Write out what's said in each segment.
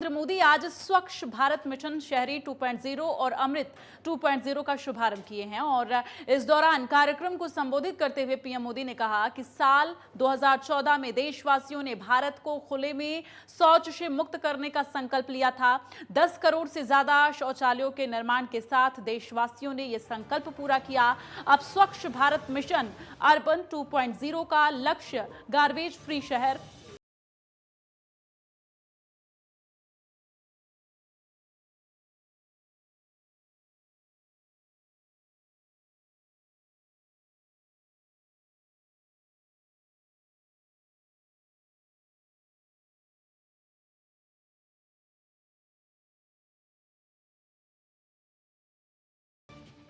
नरेंद्र मोदी आज स्वच्छ भारत मिशन शहरी 2.0 और अमृत 2.0 का शुभारंभ किए हैं और इस दौरान कार्यक्रम को संबोधित करते हुए पीएम मोदी ने कहा कि साल 2014 में देशवासियों ने भारत को खुले में शौच से मुक्त करने का संकल्प लिया था। 10 करोड़ से ज्यादा शौचालयों के निर्माण के साथ देशवासियों ने यह संकल्प पूरा किया। अब स्वच्छ भारत मिशन अर्बन 2.0 का लक्ष्य गार्बेज फ्री शहर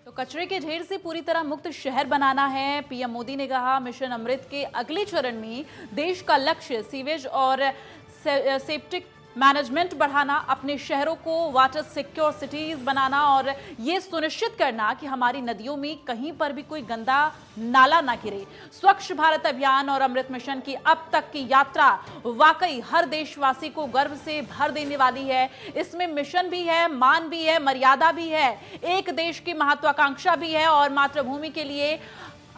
तो कचरे के ढेर से पूरी तरह मुक्त शहर बनाना है। पीएम मोदी ने कहा मिशन अमृत के अगले चरण में देश का लक्ष्य सीवेज और सेप्टिक मैनेजमेंट बढ़ाना, अपने शहरों को वाटर सिक्योर सिटीज बनाना और ये सुनिश्चित करना कि हमारी नदियों में कहीं पर भी कोई गंदा नाला ना गिरे। स्वच्छ भारत अभियान और अमृत मिशन की अब तक की यात्रा वाकई हर देशवासी को गर्व से भर देने वाली है। इसमें मिशन भी है, मान भी है, मर्यादा भी है, एक देश की महत्वाकांक्षा भी है और मातृभूमि के लिए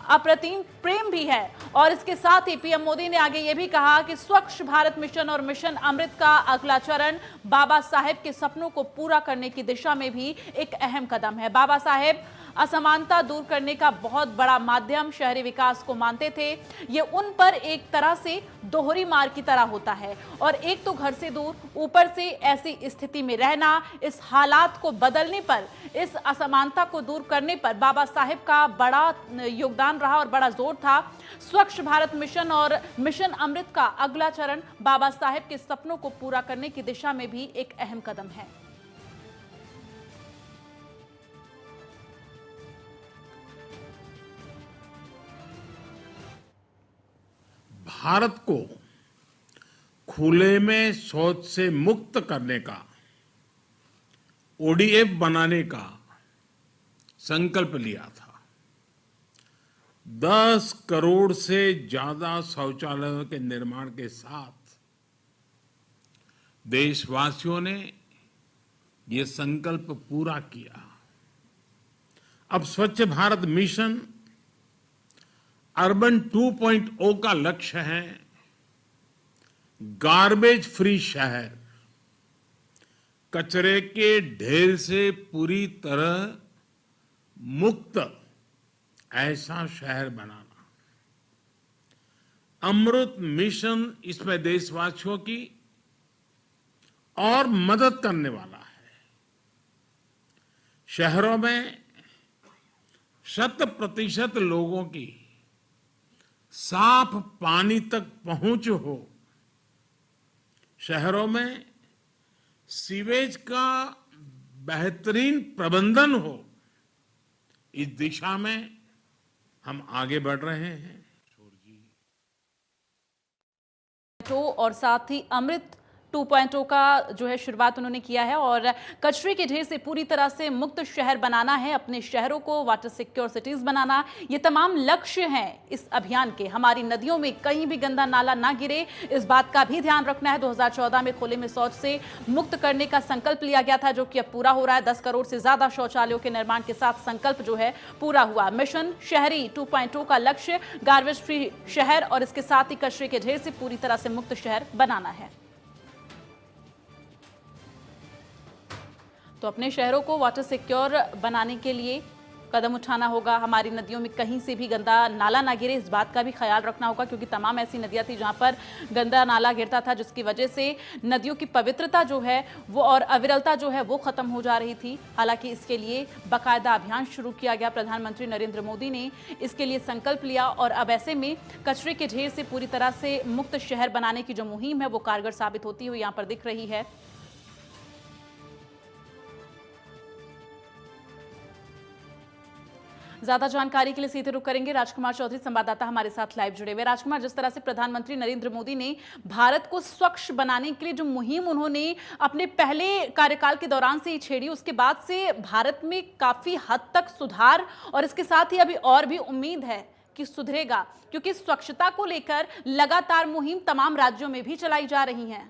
अप्रतिम प्रेम भी है। और इसके साथ ही पीएम मोदी ने आगे यह भी कहा कि स्वच्छ भारत मिशन और मिशन अमृत का अगला चरण बाबा साहेब के सपनों को पूरा करने की दिशा में भी एक अहम कदम है। बाबा साहेब असमानता दूर करने का बहुत बड़ा माध्यम शहरी विकास को मानते थे। ये उन पर एक तरह से दोहरी मार की तरह होता है और एक तो घर से दूर, ऊपर से ऐसी स्थिति में रहना, इस हालात को बदलने पर, इस असमानता को दूर करने पर बाबा साहेब का बड़ा योगदान रहा और बड़ा जोर था। स्वच्छ भारत मिशन और मिशन अमृत का अगला चरण बाबा साहेब के सपनों को पूरा करने की दिशा में भी एक अहम कदम है। भारत को खुले में शौच से मुक्त करने का, ओडीएफ बनाने का संकल्प लिया था। 10 करोड़ से ज्यादा शौचालयों के निर्माण के साथ देशवासियों ने ये संकल्प पूरा किया। अब स्वच्छ भारत मिशन अर्बन 2.0 का लक्ष्य है गार्बेज फ्री शहर, कचरे के ढेर से पूरी तरह मुक्त ऐसा शहर बनाना। अमृत मिशन इसमें देशवासियों की और मदद करने वाला है। शहरों में 100% लोगों की साफ पानी तक पहुंच हो, शहरों में सीवेज का बेहतरीन प्रबंधन हो, इस दिशा में हम आगे बढ़ रहे हैं। तो और साथ ही अमृत 2.0 का जो है शुरुआत उन्होंने किया है और कचरे के ढेर से पूरी तरह से मुक्त शहर बनाना है, अपने शहरों को वाटर सिक्योर सिटीज बनाना, ये तमाम लक्ष्य हैं इस अभियान के। हमारी नदियों में कहीं भी गंदा नाला ना गिरे, इस बात का भी ध्यान रखना है। 2014 में खुले में शौच से मुक्त करने का संकल्प लिया गया था, जो कि अब पूरा हो रहा है। 10 करोड़ से ज्यादा शौचालयों के निर्माण के साथ संकल्प जो है पूरा हुआ। मिशन शहरी 2.0 का लक्ष्य गार्बेज फ्री शहर और इसके साथ ही कचरे के ढेर से पूरी तरह से मुक्त शहर बनाना है। तो अपने शहरों को वाटर सिक्योर बनाने के लिए कदम उठाना होगा। हमारी नदियों में कहीं से भी गंदा नाला ना गिरे, इस बात का भी ख्याल रखना होगा, क्योंकि तमाम ऐसी नदियां थी जहां पर गंदा नाला गिरता था, जिसकी वजह से नदियों की पवित्रता जो है वो और अविरलता जो है वो खत्म हो जा रही थी। हालांकि इसके लिए बाकायदा अभियान शुरू किया गया। प्रधानमंत्री नरेंद्र मोदी ने इसके लिए संकल्प लिया और अब ऐसे में कचरे के ढेर से पूरी तरह से मुक्त शहर बनाने की जो मुहिम है वो कारगर साबित होती हुई यहाँ पर दिख रही है। ज्यादा जानकारी के लिए सीधे रुख करेंगे राजकुमार चौधरी, संवाददाता हमारे साथ लाइव जुड़े हुए। राजकुमार, जिस तरह से प्रधानमंत्री नरेंद्र मोदी ने भारत को स्वच्छ बनाने के लिए जो मुहिम उन्होंने अपने पहले कार्यकाल के दौरान से ही छेड़ी, उसके बाद से भारत में काफी हद तक सुधार और इसके साथ ही अभी और भी उम्मीद है कि सुधरेगा, क्योंकि स्वच्छता को लेकर लगातार मुहिम तमाम राज्यों में भी चलाई जा रही है।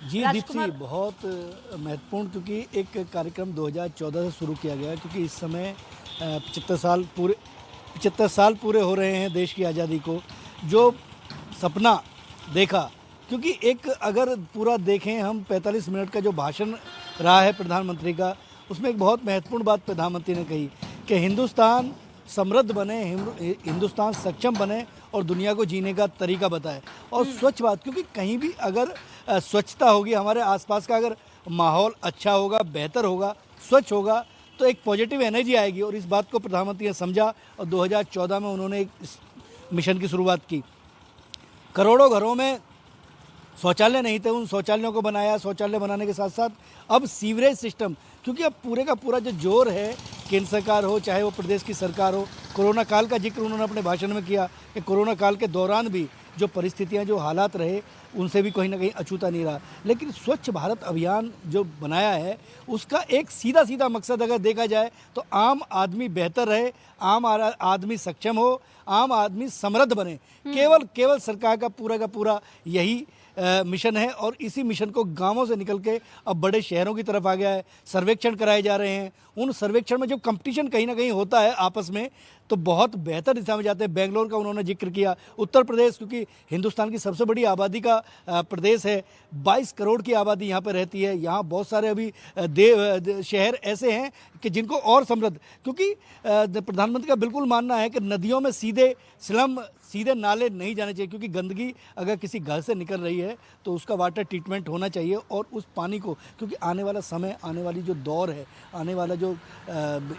जी दीप्ति, राजकुमार, बहुत महत्वपूर्ण, क्योंकि एक कार्यक्रम 2014 से शुरू किया गया, क्योंकि इस समय 75 साल पूरे हो रहे हैं देश की आज़ादी को। जो सपना देखा, क्योंकि एक अगर पूरा देखें हम 45 मिनट का जो भाषण रहा है प्रधानमंत्री का, उसमें एक बहुत महत्वपूर्ण बात प्रधानमंत्री ने कही कि हिंदुस्तान समृद्ध बने, हिंदुस्तान सक्षम बने और दुनिया को जीने का तरीका बताए। और स्वच्छ बात, क्योंकि कहीं भी अगर स्वच्छता होगी, हमारे आसपास का अगर माहौल अच्छा होगा, बेहतर होगा, स्वच्छ होगा, तो एक पॉजिटिव एनर्जी आएगी। और इस बात को प्रधानमंत्री ने समझा और 2014 में उन्होंने एक मिशन की शुरुआत की। करोड़ों घरों में शौचालय नहीं थे, उन शौचालयों को बनाया। शौचालय बनाने के साथ साथ अब सीवरेज सिस्टम, क्योंकि अब पूरे का पूरा जो जोर है, केंद्र सरकार हो चाहे वो प्रदेश की सरकार हो, कोरोना काल का जिक्र उन्होंने अपने भाषण में किया कि कोरोना काल के दौरान भी जो परिस्थितियां, जो हालात रहे, उनसे भी कहीं ना कहीं अछूता नहीं रहा। लेकिन स्वच्छ भारत अभियान जो बनाया है, उसका एक सीधा सीधा मकसद अगर देखा जाए तो आम आदमी बेहतर रहे, आम आदमी सक्षम हो, आम आदमी समृद्ध बने। केवल सरकार का पूरा यही मिशन है। और इसी मिशन को गांवों से निकल के अब बड़े शहरों की तरफ आ गया है। सर्वेक्षण कराए जा रहे हैं। उन सर्वेक्षण में जब कंपटीशन कहीं ना कहीं होता है आपस में, तो बहुत बेहतर दिशा में जाते हैं। बेंगलोर का उन्होंने जिक्र किया, उत्तर प्रदेश, क्योंकि हिंदुस्तान की सबसे बड़ी आबादी का प्रदेश है, 22 करोड़ की आबादी यहाँ पर रहती है। यहाँ बहुत सारे अभी शहर ऐसे हैं कि जिनको और समृद्ध, क्योंकि प्रधानमंत्री का बिल्कुल मानना है कि नदियों में सीधे नाले नहीं जाने चाहिए, क्योंकि गंदगी अगर किसी घर से निकल रही है तो उसका वाटर ट्रीटमेंट होना चाहिए। और उस पानी को, क्योंकि आने वाला समय, आने वाली जो दौर है, आने वाला जो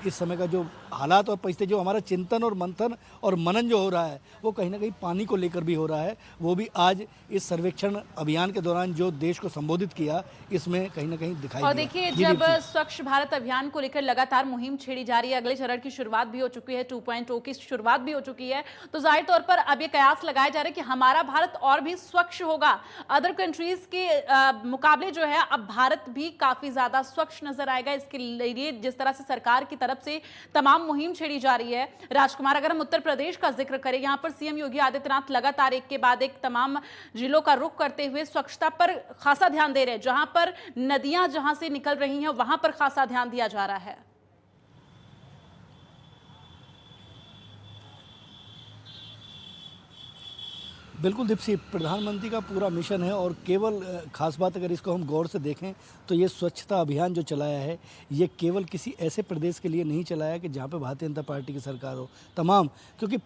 इस समय का जो हालात और परिस्थिति, जो हमारा चिंतन और मंथन और मनन जो हो रहा है, वो कहीं ना कहीं पानी को लेकर भी हो रहा है। वो भी आज इस सर्वेक्षण अभियान के दौरान जो देश को संबोधित किया, इसमें कहीं ना कहीं दिखाई और दिया। देखिए, जी, जब दीप्ति। स्वच्छ भारत अभियान को लेकर लगातार मुहिम छेड़ी जा रही है, अगले चरण की शुरुआत भी हो चुकी है, 2.0 की शुरुआत भी हो चुकी है, तो जाहिर तौर पर अब ये कयास लगाए जा रहे हैं कि हमारा भारत और भी स्वच्छ होगा। अदर कंट्रीज के मुकाबले जो है, अब भारत भी काफी ज्यादा स्वच्छ नजर आएगा। इसके लिए जिस तरह से सरकार की तरफ से तमाम मुहिम छेड़ी जा रही है। राजकुमार, अगर हम उत्तर प्रदेश का जिक्र करें, यहाँ पर सीएम योगी आदित्यनाथ लगातार एक के बाद एक तमाम जिलों का रुख करते हुए स्वच्छता पर खासा ध्यान दे रहे हैं। जहां पर नदियां जहां से निकल रही हैं, वहां पर खासा ध्यान दिया जा रहा है। बिल्कुल दीप्ति, प्रधानमंत्री का पूरा मिशन है। और केवल खास बात अगर इसको हम गौर से देखें तो ये स्वच्छता अभियान जो चलाया है, ये केवल किसी ऐसे प्रदेश के लिए नहीं चलाया कि जहाँ पे भारतीय जनता पार्टी की सरकार हो, तमाम, क्योंकि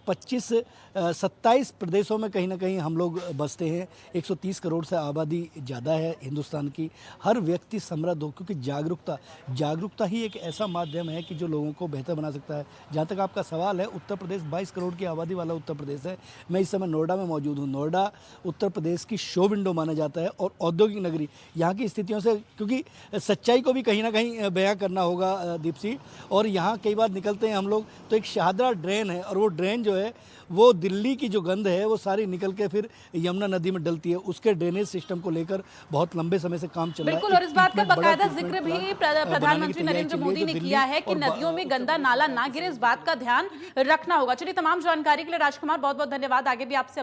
27 प्रदेशों में कहीं ना कहीं हम लोग बसते हैं। 130 करोड़ से आबादी ज़्यादा है हिंदुस्तान की। हर व्यक्ति समृद्ध हो, क्योंकि जागरूकता ही एक ऐसा माध्यम है कि जो लोगों को बेहतर बना सकता है। जहाँ तक आपका सवाल है, उत्तर प्रदेश 22 करोड़ की आबादी वाला उत्तर प्रदेश है। मैं इस समय नोएडा में मौजूद हूँ। नोएडा उत्तर प्रदेश की शो विंडो माना जाता है और औद्योगिक नगरी। यहाँ की स्थितियों से, क्योंकि सच्चाई को भी कहीं ना कहीं बयां करना होगा दीप्ति, और यहाँ कई बार निकलते हैं हम लोग तो एक शाहदरा ड्रेन है, और वो ड्रेन जो है, वो दिल्ली की जो गंद है वो सारी निकल के फिर यमुना नदी में डलती है। उसके ड्रेनेज सिस्टम को लेकर बहुत लंबे समय से काम चल रहा है। बिल्कुल, और इस बात का बाकायदा जिक्र भी प्रधानमंत्री नरेंद्र मोदी ने किया है कि नदियों में गंदा नाला ना गिरे, इस बात का ध्यान रखना होगा। चलिए, तमाम जानकारी के लिए राजकुमार बहुत बहुत धन्यवाद। आगे भी आपसे